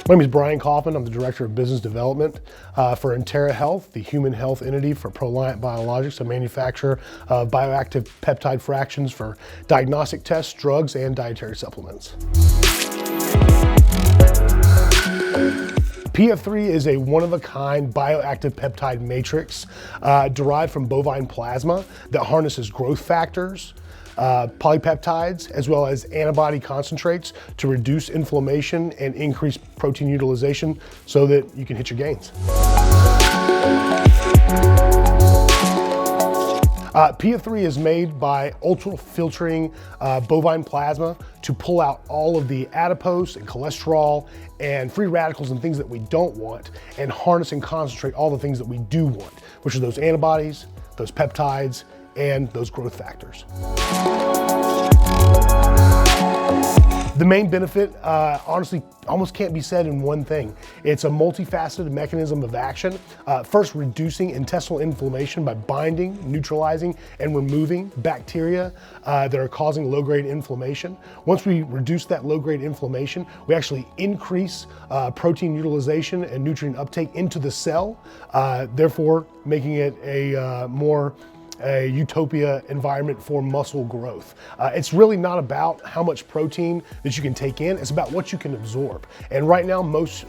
My name is Bryan Kaufman. I'm the Director of Business Development for Entera Health, the human health entity for Proliant Biologics, a manufacturer of bioactive peptide fractions for diagnostic tests, drugs, and dietary supplements. PF3 is a one-of-a-kind bioactive peptide matrix derived from bovine plasma that harnesses growth factors, polypeptides, as well as antibody concentrates to reduce inflammation and increase protein utilization so that you can hit your gains. PF3 is made by ultrafiltering bovine plasma to pull out all of the adipose and cholesterol and free radicals and things that we don't want, and harness and concentrate all the things that we do want, which are those antibodies, those peptides, and those growth factors. The main benefit, honestly, almost can't be said in one thing. It's a multifaceted mechanism of action. First, reducing intestinal inflammation by binding, neutralizing, and removing bacteria that are causing low-grade inflammation. Once we reduce that low-grade inflammation, we actually increase protein utilization and nutrient uptake into the cell, therefore making it a utopia environment for muscle growth. It's really not about how much protein that you can take in, it's about what you can absorb. And right now, most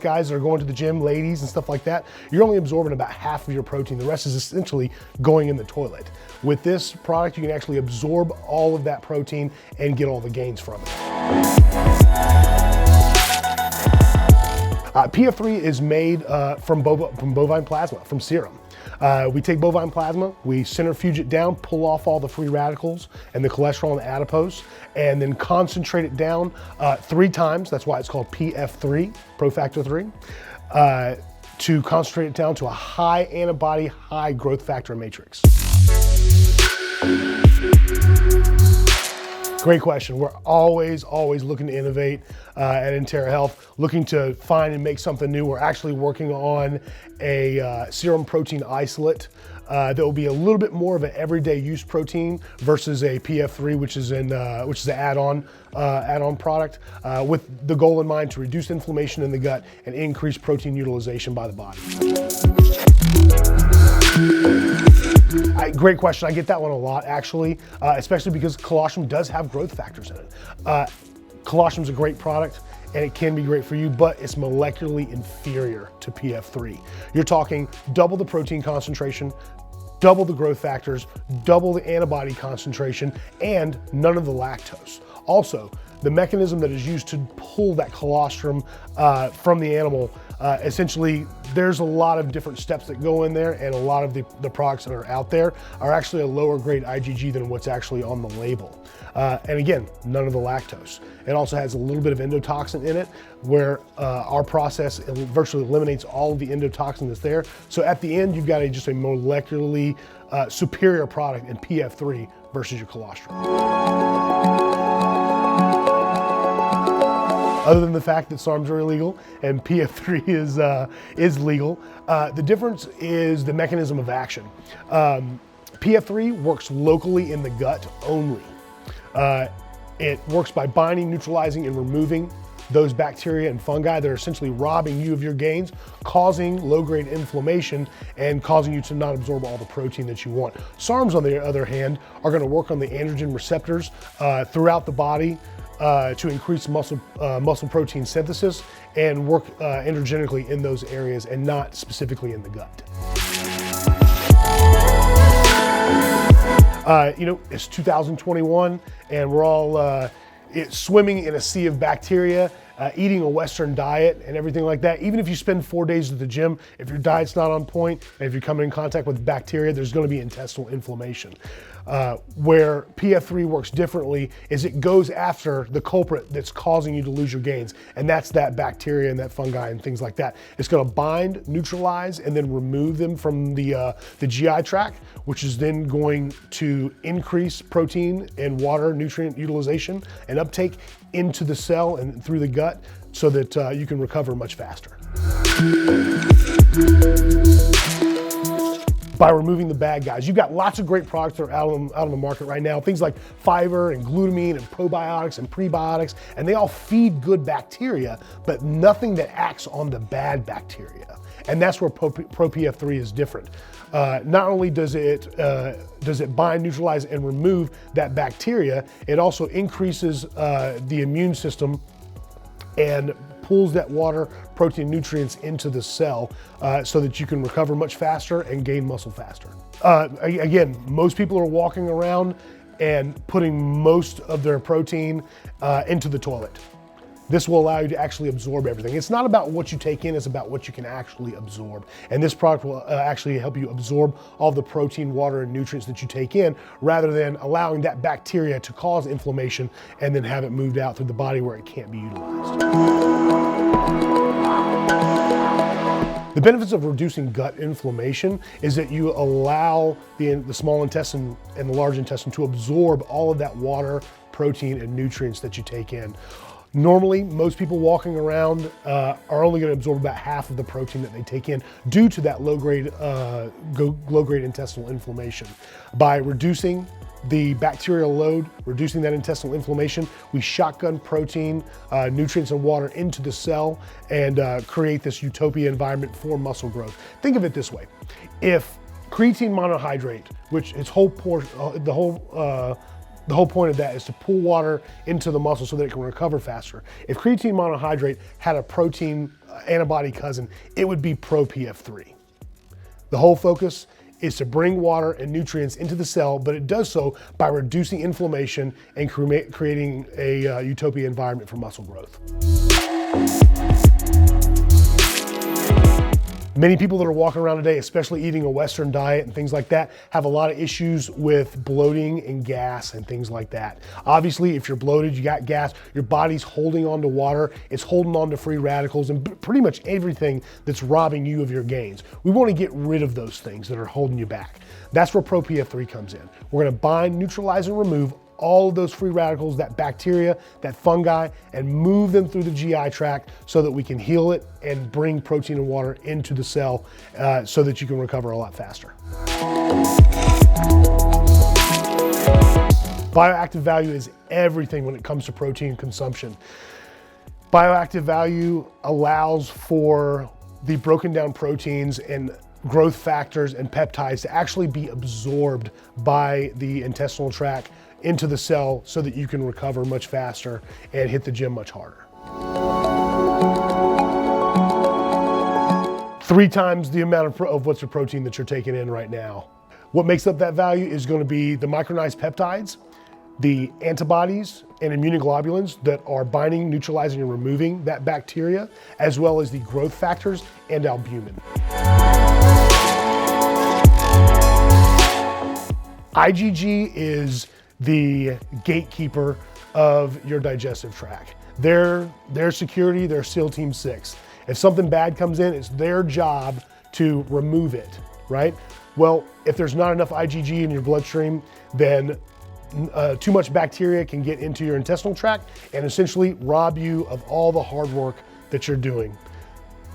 guys that are going to the gym, ladies and stuff like that, you're only absorbing about half of your protein. The rest is essentially going in the toilet. With this product, you can actually absorb all of that protein and get all the gains from it. PF3 is made from bovine plasma, from serum. We take bovine plasma, we centrifuge it down, pull off all the free radicals and the cholesterol and the adipose, and then concentrate it down 3 times. That's why it's called PF3, PROPF3, to concentrate it down to a high antibody, high growth factor matrix. Great question. We're always looking to innovate at Entera Health, looking to find and make something new. We're actually working on a serum protein isolate that will be a little bit more of an everyday use protein versus a PF3, which is an add-on product, with the goal in mind to reduce inflammation in the gut and increase protein utilization by the body. Great question. I get that one a lot, actually, especially because colostrum does have growth factors in it. Colostrum's a great product, and it can be great for you, but it's molecularly inferior to PF3. You're talking double the protein concentration, double the growth factors, double the antibody concentration, and none of the lactose. Also, the mechanism that is used to pull that colostrum from the animal, essentially, there's a lot of different steps that go in there, and a lot of the products that are out there are actually a lower grade IgG than what's actually on the label. And again, none of the lactose. It also has a little bit of endotoxin in it, where our process virtually eliminates all of the endotoxin that's there. So at the end, you've got just a molecularly superior product in PF3 versus your colostrum. Other than the fact that SARMs are illegal and PF3 is legal, the difference is the mechanism of action. PF3 works locally in the gut only. It works by binding, neutralizing, and removing those bacteria and fungi that are essentially robbing you of your gains, causing low-grade inflammation and causing you to not absorb all the protein that you want. SARMs, on the other hand, are going to work on the androgen receptors throughout the body, to increase muscle protein synthesis and work androgenically in those areas and not specifically in the gut. It's 2021 and we're all swimming in a sea of bacteria, eating a Western diet and everything like that. Even if you spend 4 days at the gym, if your diet's not on point, and if you're coming in contact with bacteria, there's going to be intestinal inflammation. Where PF3 works differently is it goes after the culprit that's causing you to lose your gains, and that's that bacteria and that fungi and things like that. It's going to bind, neutralize, and then remove them from the GI tract, which is then going to increase protein and water nutrient utilization and uptake into the cell and through the gut so that you can recover much faster. by removing the bad guys. You've got lots of great products that are out on the market right now, things like fiber and glutamine and probiotics and prebiotics, and they all feed good bacteria, but nothing that acts on the bad bacteria. And that's where PROPF3 is different. Not only does it bind, neutralize, and remove that bacteria, it also increases the immune system and pulls that water, protein, nutrients into the cell so that you can recover much faster and gain muscle faster. Again, most people are walking around and putting most of their protein into the toilet. This will allow you to actually absorb everything. It's not about what you take in, it's about what you can actually absorb. And this product will actually help you absorb all the protein, water, and nutrients that you take in, rather than allowing that bacteria to cause inflammation and then have it moved out through the body where it can't be utilized. The benefits of reducing gut inflammation is that you allow the small intestine and the large intestine to absorb all of that water, protein, and nutrients that you take in. Normally, most people walking around are only going to absorb about half of the protein that they take in due to that low-grade intestinal inflammation. By reducing the bacterial load, reducing that intestinal inflammation, we shotgun protein, nutrients, and water into the cell and create this utopia environment for muscle growth. Think of it this way. If creatine monohydrate, which its whole the whole point of that is to pull water into the muscle so that it can recover faster. If creatine monohydrate had a protein antibody cousin, it would be PROPF3. The whole focus is to bring water and nutrients into the cell, but it does so by reducing inflammation and creating a utopia environment for muscle growth. Many people that are walking around today, especially eating a Western diet and things like that, have a lot of issues with bloating and gas and things like that. Obviously, if you're bloated, you got gas, your body's holding on to water, it's holding on to free radicals and pretty much everything that's robbing you of your gains. We want to get rid of those things that are holding you back. That's where PROPF3 comes in. We're going to bind, neutralize, and remove all of those free radicals, that bacteria, that fungi, and move them through the GI tract so that we can heal it and bring protein and water into the cell so that you can recover a lot faster. Bioactive Value is everything when it comes to protein consumption. Bioactive Value allows for the broken down proteins and growth factors and peptides to actually be absorbed by the intestinal tract into the cell so that you can recover much faster and hit the gym much harder. 3 times the amount of what's the protein that you're taking in right now. What makes up that value is going to be the micronized peptides, the antibodies and immunoglobulins that are binding, neutralizing, and removing that bacteria, as well as the growth factors and albumin. IgG is the gatekeeper of your digestive tract. Their security, they're SEAL Team 6. If something bad comes in, it's their job to remove it, right? Well, if there's not enough IgG in your bloodstream, then too much bacteria can get into your intestinal tract and essentially rob you of all the hard work that you're doing.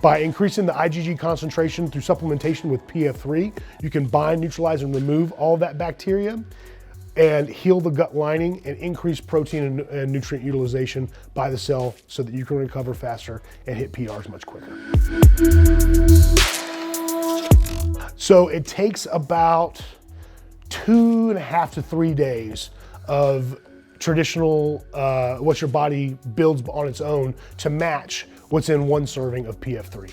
By increasing the IgG concentration through supplementation with PF3, you can bind, neutralize, and remove all of that bacteria and heal the gut lining and increase protein and nutrient utilization by the cell so that you can recover faster and hit PRs much quicker. So it takes about 2.5 to 3 days of traditional, what your body builds on its own to match what's in 1 serving of PF3.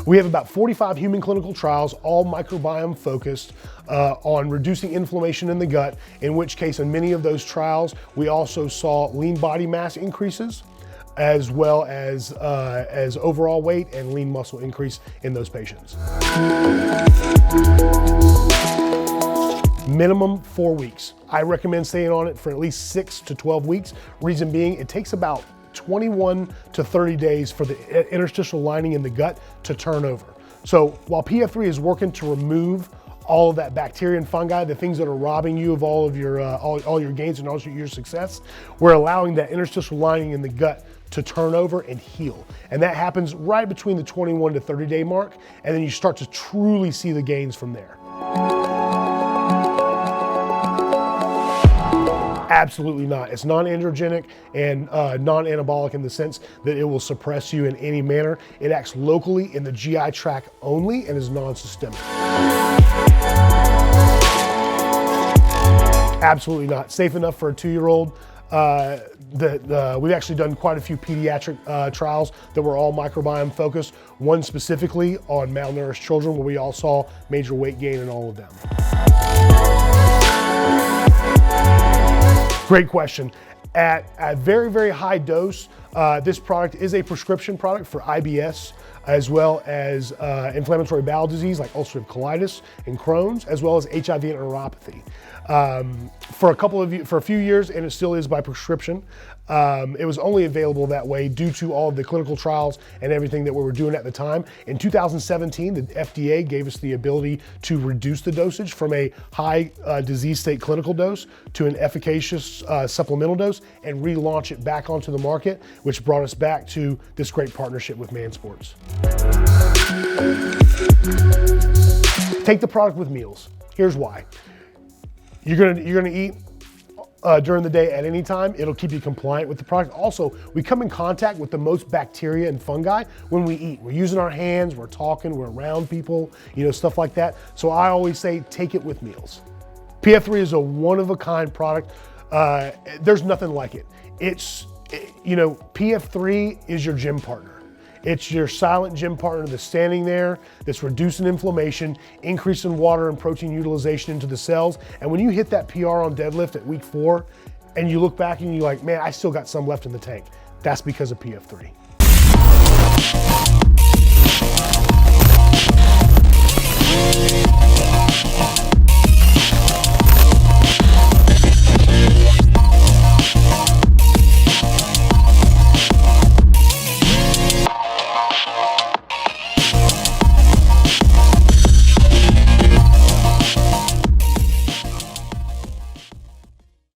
We have about 45 human clinical trials, all microbiome focused on reducing inflammation in the gut, in which case in many of those trials, we also saw lean body mass increases, as well as overall weight and lean muscle increase in those patients. Minimum 4 weeks. I recommend staying on it for at least 6 to 12 weeks. Reason being, it takes about 21 to 30 days for the interstitial lining in the gut to turn over. So while PF3 is working to remove all of that bacteria and fungi, the things that are robbing you of all of your all your gains and all your success, we're allowing that interstitial lining in the gut to turn over and heal. And that happens right between the 21 to 30 day mark, and then you start to truly see the gains from there. Absolutely not. It's non-androgenic and non-anabolic in the sense that it will suppress you in any manner. It acts locally in the GI tract only and is non-systemic. Absolutely not. Safe enough for a 2-year-old. We've actually done quite a few pediatric trials that were all microbiome focused, one specifically on malnourished children where we all saw major weight gain in all of them. Great question. At a very, very high dose, this product is a prescription product for IBS, as well as inflammatory bowel disease like ulcerative colitis and Crohn's, as well as HIV and neuropathy. For a few years, and it still is by prescription. It was only available that way due to all of the clinical trials and everything that we were doing at the time. In 2017, the FDA gave us the ability to reduce the dosage from a high disease state clinical dose to an efficacious supplemental dose and relaunch it back onto the market, which brought us back to this great partnership with Man Sports. Take the product with meals. Here's why. You're gonna eat during the day at any time. It'll keep you compliant with the product. Also, we come in contact with the most bacteria and fungi when we eat. We're using our hands, we're talking, we're around people, stuff like that. So I always say, take it with meals. PF3 is a one-of-a-kind product. There's nothing like it. PF3 is your gym partner. It's your silent gym partner that's standing there, that's reducing inflammation, increasing water and protein utilization into the cells. And when you hit that PR on deadlift at week 4, and you look back and you're like, man, I still got some left in the tank. That's because of PF3.